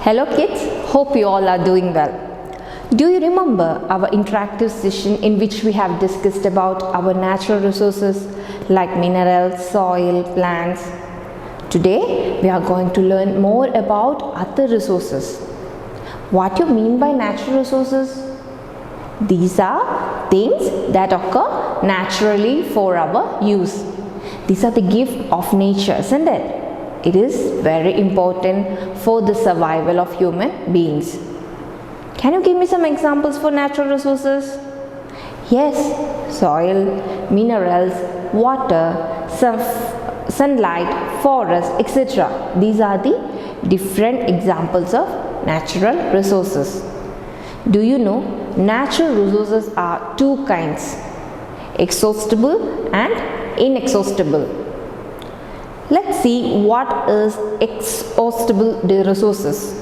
Hello kids, hope you all are doing well. Do you remember our interactive session in which we have discussed about our natural resources like minerals, soil, plants? Today we are going to learn more about other resources. What you mean by natural resources? These are things that occur naturally for our use. These are the gift of nature, isn't it? It is very important for the survival of human beings. Can you give me some examples for natural resources? Yes, soil, minerals, water, sunlight, forest, etc. These are the different examples of natural resources. Do you know natural resources are two kinds, exhaustible and inexhaustible. Let's see what is exhaustible resources.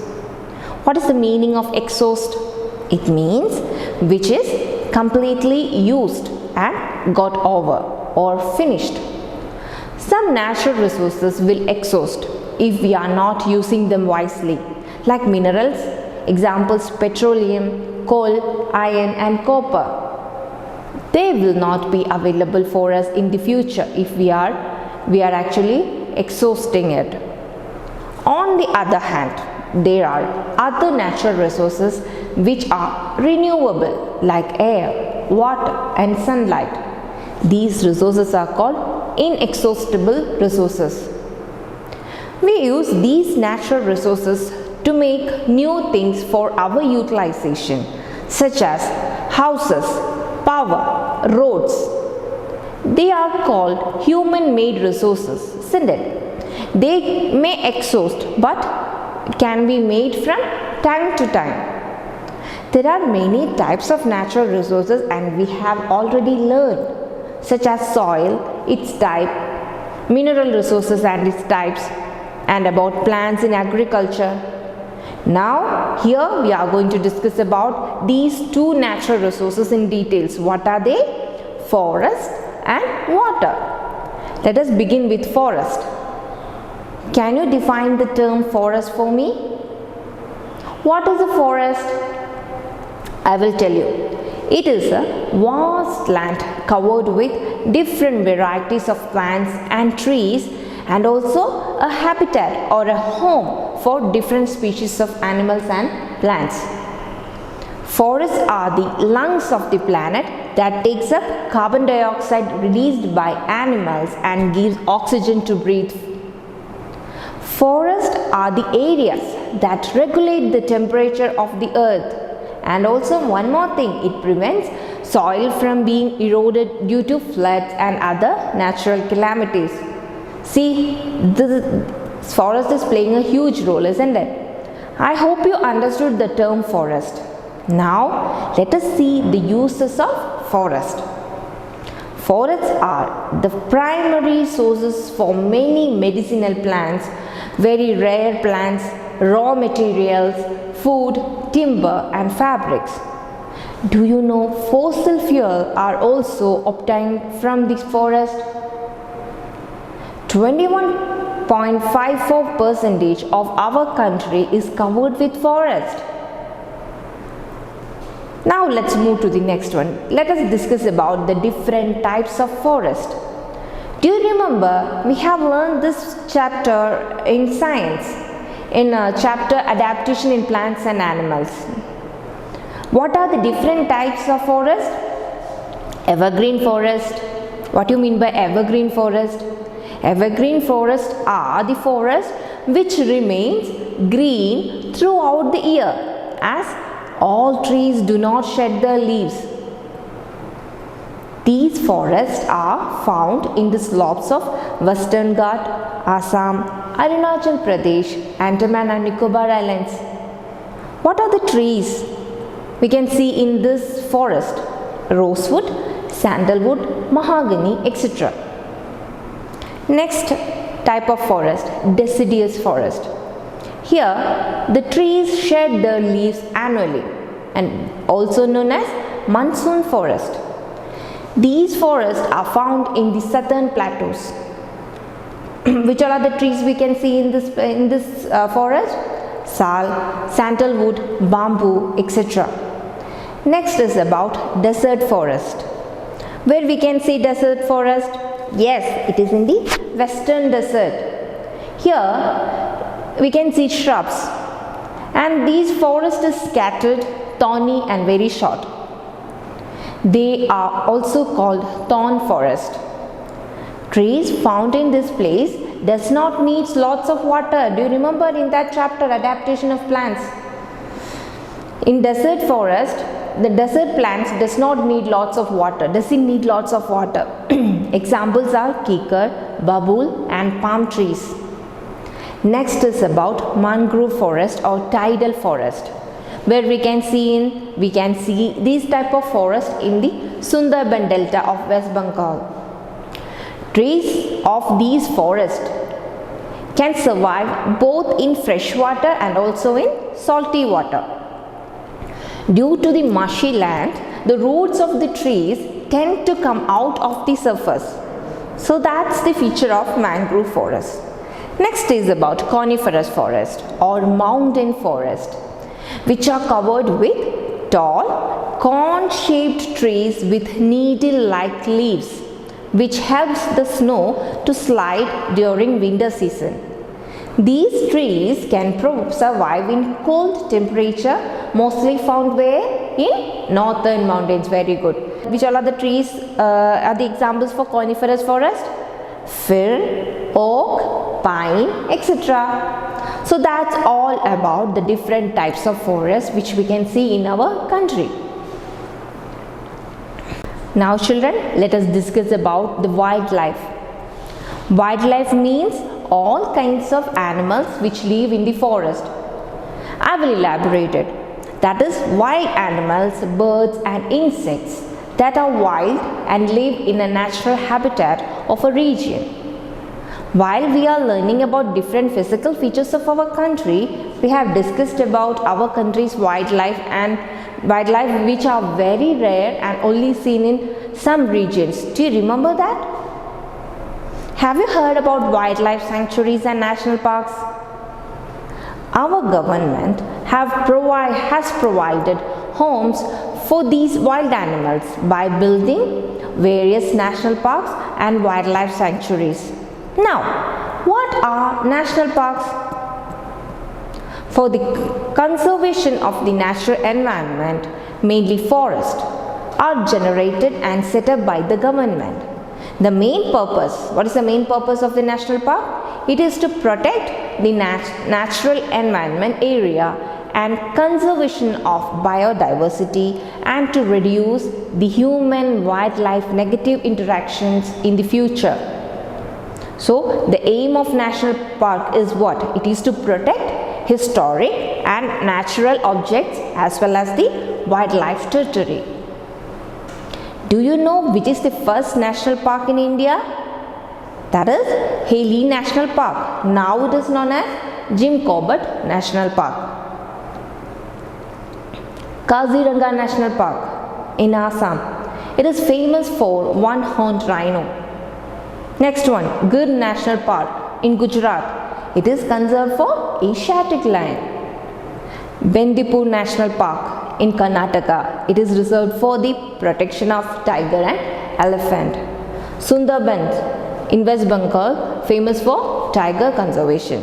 What is the meaning of exhaust? It means which is completely used and got over or finished. Some natural resources will exhaust if we are not using them wisely, like minerals, examples petroleum, coal, iron and copper. They will not be available for us in the future if we are actually exhausting it. On the other hand, there are other natural resources which are renewable like air, water and sunlight. These resources are called inexhaustible resources. We use these natural resources to make new things for our utilization, such as houses, power, roads. They are called human-made resources, isn't it? They may exhaust but can be made from time to time. There are many types of natural resources and we have already learned, such as soil, its type, mineral resources and its types, and about plants in agriculture. Now, here we are going to discuss about these two natural resources in details. What are they? Forest and water. Let us begin with forest. Can you define the term forest for me? What is a forest? I will tell you. It is a vast land covered with different varieties of plants and trees, and also a habitat or a home for different species of animals and plants. Forests are the lungs of the planet that takes up carbon dioxide released by animals and gives oxygen to breathe. Forests are the areas that regulate the temperature of the earth. And also one more thing, it prevents soil from being eroded due to floods and other natural calamities. See, this forest is playing a huge role, isn't it? I hope you understood the term forest. Now, let us see the uses of forest. Forests are the primary sources for many medicinal plants, very rare plants, raw materials, food, timber and fabrics. Do you know fossil fuel are also obtained from this forest? 21.54% of our country is covered with forest. Now let's move to the next one. Let us discuss about the different types of forest. Do you remember we have learned this chapter in science, in chapter adaptation in plants and animals. What are the different types of forest? Evergreen forest. What do you mean by evergreen forest? Evergreen forests are the forest which remains green throughout the year, as all trees do not shed their leaves. These forests are found in the slopes of Western Ghat, Assam, Arunachal Pradesh, Andaman and Nicobar Islands. What are the trees we can see in this forest? Rosewood, sandalwood, mahogany, etc. Next type of forest, deciduous forest. Here, the trees shed their leaves annually and also known as monsoon forest. These forests are found in the southern plateaus. Which are the trees we can see in this forest? sal, sandalwood, bamboo, etc. Next is about desert forest. Where we can see desert forest? Yes, it is in the western desert. Here we can see shrubs, and these forests is scattered, thorny and very short. They are also called thorn forest. Trees found in this place does not need lots of water. Do you remember in that chapter, adaptation of plants? In desert forest, the desert plants does not need lots of water, doesn't need lots of water. Examples are kikar, babul and palm trees. Next is about mangrove forest or tidal forest, where we can see these type of forest in the Sundarban Delta of West Bengal. Trees of these forests can survive both in fresh water and also in salty water. Due to the marshy land, the roots of the trees tend to come out of the surface. So that's the feature of mangrove forest. Next is about coniferous forest or mountain forest, which are covered with tall cone-shaped trees with needle-like leaves, which helps the snow to slide during winter season. These trees can survive in cold temperature, mostly found where? In northern mountains. Very good. Which all are the trees are the examples for coniferous forest? Fir, oak, pine, etc. So that's all about the different types of forests which we can see in our country. Now children, let us discuss about the wildlife. Wildlife means all kinds of animals which live in the forest. I will elaborate it. That is wild animals, birds and insects that are wild and live in a natural habitat of a region. While we are learning about different physical features of our country, we have discussed about our country's wildlife which are very rare and only seen in some regions. Do you remember that? Have you heard about wildlife sanctuaries and national parks? Our government has provided homes for these wild animals by building various national parks and wildlife sanctuaries. Now, what are national parks? For the conservation of the natural environment, mainly forests, are generated and set up by the government. The main purpose, what is the main purpose of the national park? It is to protect the natural environment area and conservation of biodiversity and to reduce the human-wildlife negative interactions in the future. So, the aim of national park is what? It is to protect historic and natural objects as well as the wildlife territory. Do you know which is the first national park in India? That is Haley National Park. Now it is known as Jim Corbett National Park. Kaziranga National Park in Assam. It is famous for one-horned rhino. Next one, Gir National Park in Gujarat. It is conserved for Asiatic lion. Bandipur National Park in Karnataka. It is reserved for the protection of tiger and elephant. Sundarbans in West Bengal, famous for tiger conservation.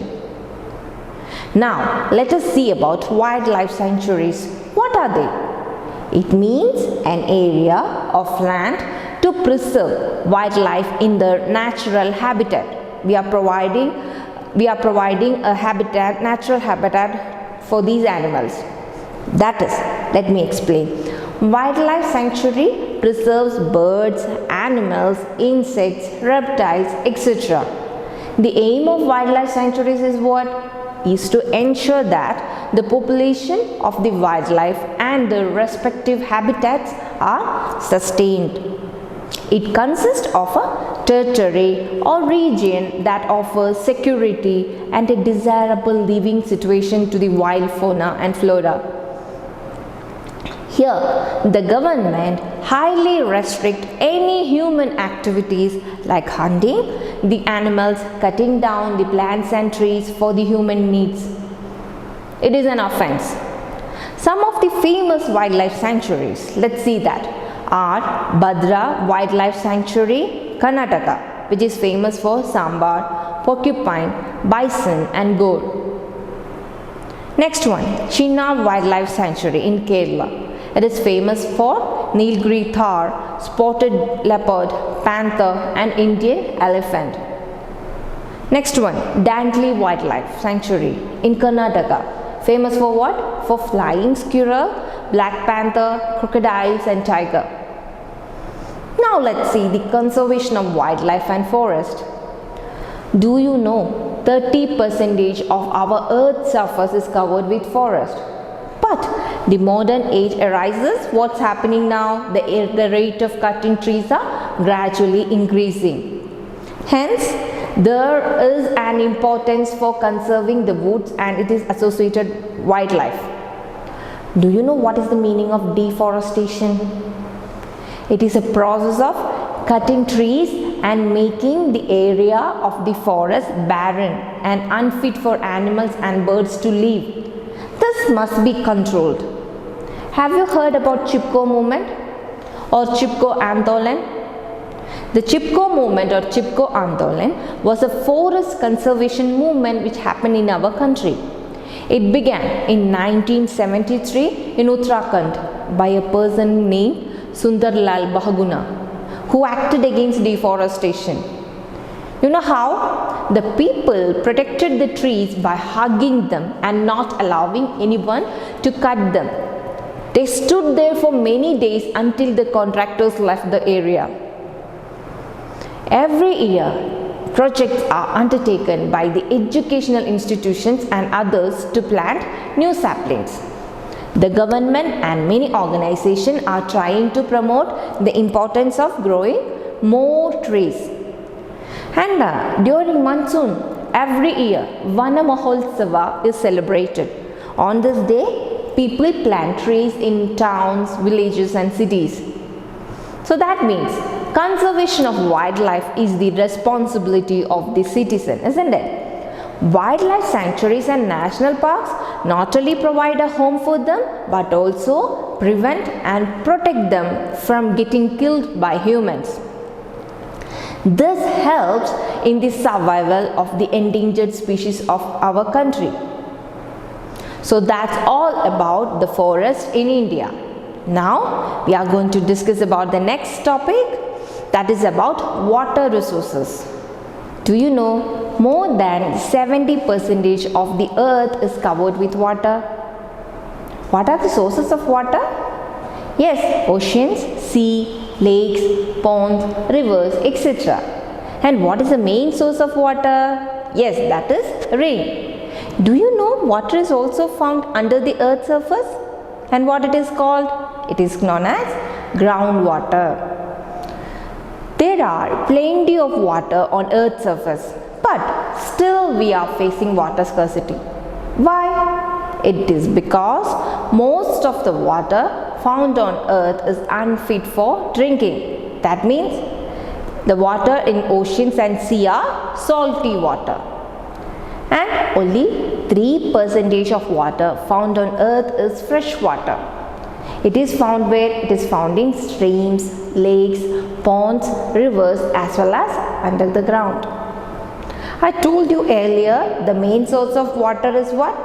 Now, let us see about wildlife sanctuaries. What are they? It means an area of land to preserve wildlife in their natural habitat. We are providing a habitat, natural habitat for these animals. That is, let me explain. Wildlife sanctuary preserves birds, animals, insects, reptiles, etc. The aim of wildlife sanctuaries is what? Is to ensure that the population of the wildlife and their respective habitats are sustained. It consists of a territory or region that offers security and a desirable living situation to the wild fauna and flora. Here, the government highly restricts any human activities like hunting the animals, cutting down the plants and trees for the human needs. It is an offense. Some of the famous wildlife sanctuaries, let's see that, are Bhadra Wildlife Sanctuary, Karnataka, which is famous for sambar, porcupine, bison and goat. Next one, Chinnav Wildlife Sanctuary in Kerala. It is famous for Nilgiri thar, spotted leopard, panther and Indian elephant. Next one, Dandli Wildlife Sanctuary in Karnataka. Famous for what? For flying squirrel, black panther, crocodiles and tiger. Now let's see the conservation of wildlife and forest. Do you know 30% of our earth's surface is covered with forest? But the modern age arises, what's happening now? The rate of cutting trees are gradually increasing. Hence, there is an importance for conserving the woods and it is associated wildlife. Do you know what is the meaning of deforestation? It is a process of cutting trees and making the area of the forest barren and unfit for animals and birds to live. This must be controlled. Have you heard about Chipko movement or Chipko Andolan? The Chipko movement or Chipko Andolan was a forest conservation movement which happened in our country. It began in 1973 in Uttarakhand by a person named Sundarlal Bahuguna, who acted against deforestation. You know how? The people protected the trees by hugging them and not allowing anyone to cut them. They stood there for many days until the contractors left the area. Every year, projects are undertaken by the educational institutions and others to plant new saplings. The government and many organizations are trying to promote the importance of growing more trees. And during monsoon, every year, Vana Mahotsava is celebrated. On this day, people plant trees in towns, villages and cities. So that means conservation of wildlife is the responsibility of the citizen, isn't it? Wildlife sanctuaries and national parks not only provide a home for them but also prevent and protect them from getting killed by humans. This helps in the survival of the endangered species of our country. So that's all about the forest in India. Now we are going to discuss about the next topic, that is about water resources. Do you know more than 70% of the earth is covered with water? What are the sources of water? Yes, oceans, sea, lakes, ponds, rivers, etc. And what is the main source of water? Yes, that is rain. Do you know water is also found under the earth's surface? And what it is called? It is known as groundwater. There are plenty of water on earth's surface, but still we are facing water scarcity. Why? It is because most of the water found on earth is unfit for drinking. That means the water in oceans and sea are salty water. And only 3% of water found on earth is fresh water. It is found where? It is found in streams, lakes, ponds, rivers as well as under the ground. I told you earlier the main source of water is what?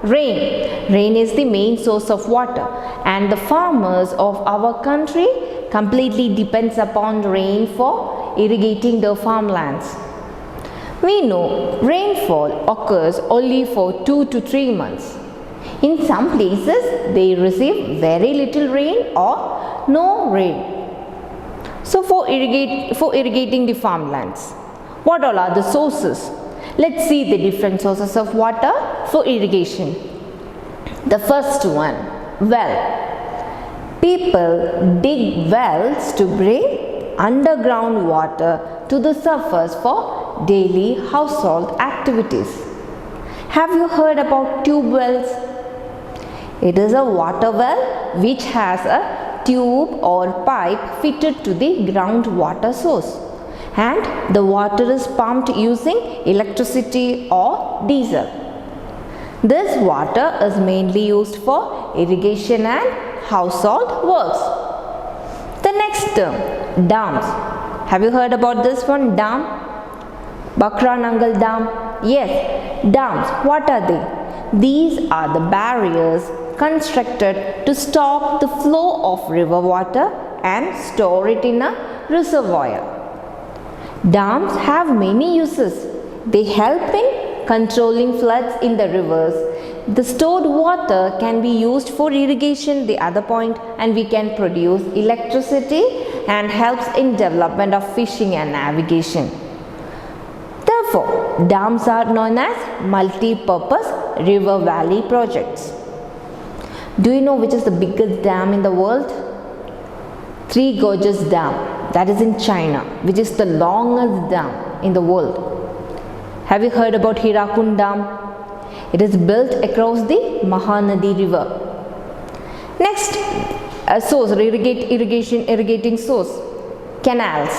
Rain. Rain is the main source of water and the farmers of our country completely depends upon rain for irrigating their farmlands. We know rainfall occurs only for 2 to 3 months. In some places they receive very little rain or no rain. So for irrigating the farmlands, what all are the sources? Let's see the different sources of water for irrigation. The first one, well. People dig wells to bring underground water to the surface for daily household activities. Have you heard about tube wells? It is a water well which has a tube or pipe fitted to the groundwater source and the water is pumped using electricity or diesel. This water is mainly used for irrigation and household works. The next term, dams. Have you heard about this one, dam? Bakra Nangal Dam? Yes, dams. What are they? These are the barriers constructed to stop the flow of river water and store it in a reservoir. Dams have many uses. They help in controlling floods in the rivers. The stored water can be used for irrigation, the other point, and we can produce electricity and helps in development of fishing and navigation. Therefore, dams are known as multi-purpose river valley projects. Do you know which is the biggest dam in the world? Three Gorges Dam, that is in China, which is the longest dam in the world. Have you heard about Hirakund Dam? It is built across the Mahanadi River. Next, a source, irrigating source, canals.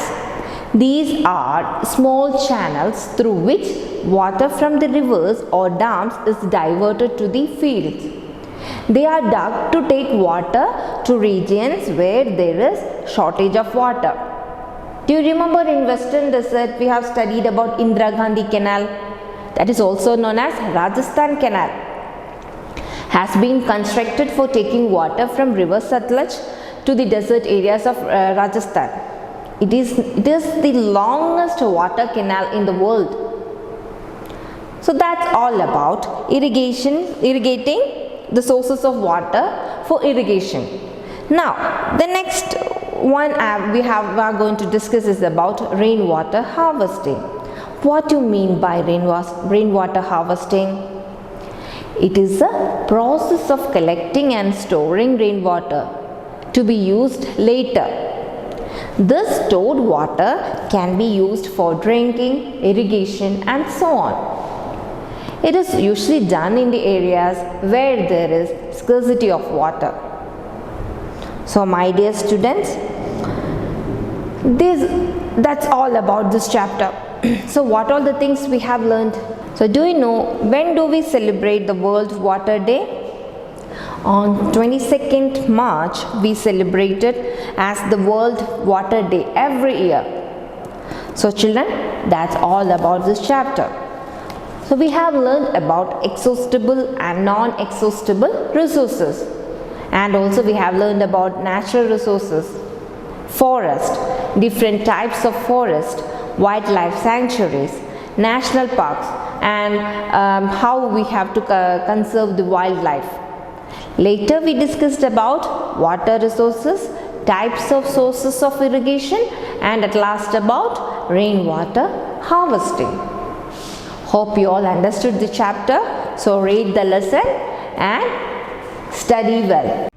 These are small channels through which water from the rivers or dams is diverted to the fields. They are dug to take water to regions where there is shortage of water. Do you remember in Western Desert we have studied about Indira Gandhi Canal, that is also known as Rajasthan Canal, has been constructed for taking water from river Satluj to the desert areas of Rajasthan. It is the longest water canal in the world. So that's all about irrigating the sources of water for irrigation. Now, the next one we are going to discuss is about rainwater harvesting. What do you mean by rainwater harvesting? It is a process of collecting and storing rainwater to be used later. This stored water can be used for drinking, irrigation and so on. It is usually done in the areas where there is scarcity of water. So my dear students, that's all about this chapter. So what all the things we have learned? So do you know when do we celebrate the World Water Day? On 22nd March, we celebrate it as the World Water Day every year. So children, that's all about this chapter. So we have learned about exhaustible and non-exhaustible resources. And also we have learned about natural resources, forest, different types of forest, wildlife sanctuaries, national parks, and how we have to conserve the wildlife. Later we discussed about water resources, types of sources of irrigation, and at last about rainwater harvesting. Hope you all understood the chapter. So read the lesson and study well.